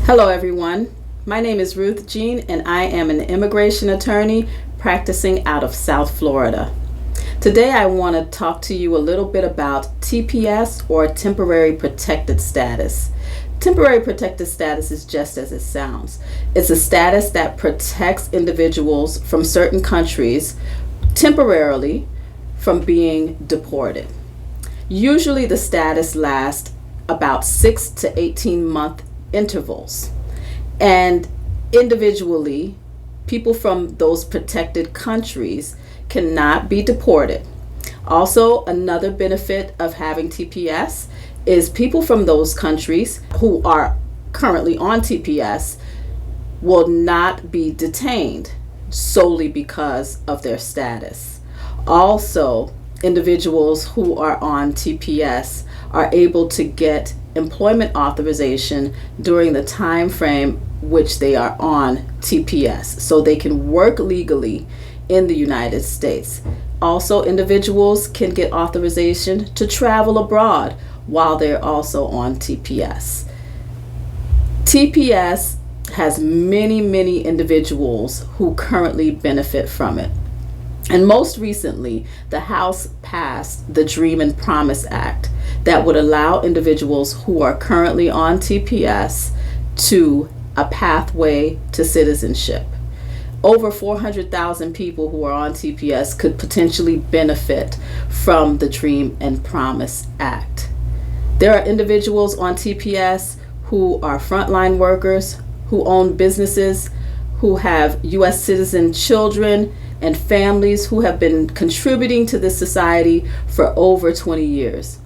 Hello everyone, my name is Ruth Jean and I am an immigration attorney practicing out of South Florida. Today I want to talk to you a little bit about TPS, or Temporary Protected Status. Temporary Protected Status is just as it sounds. It's a status that protects individuals from certain countries temporarily from being deported. Usually the status lasts about 6 to 18 month intervals, and individually people from those protected countries cannot be deported. Also, another benefit of having TPS is people from those countries who are currently on TPS will not be detained solely because of their status. Also, individuals who are on TPS are able to get employment authorization during the time frame which they are on TPS, so they can work legally in the United States. Also, individuals can get authorization to travel abroad while they're also on TPS. TPS has many individuals who currently benefit from it. And most recently, the House passed the Dream and Promise Act that would allow individuals who are currently on TPS to a pathway to citizenship. Over 400,000 people who are on TPS could potentially benefit from the Dream and Promise Act. There are individuals on TPS who are frontline workers, who own businesses, who have U.S. citizen children, and families who have been contributing to this society for over 20 years.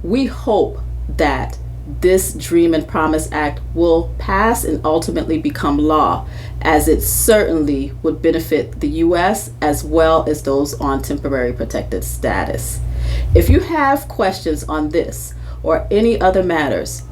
We hope that this Dream and Promise Act will pass and ultimately become law, as it certainly would benefit the U.S. as well as those on temporary protected status. If you have questions on this or any other matters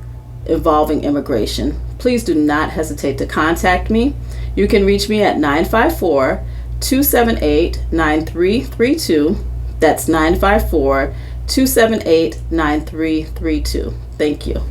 involving immigration, please do not hesitate to contact me. You can reach me at 954-278-9332. That's 954-278-9332. Thank you.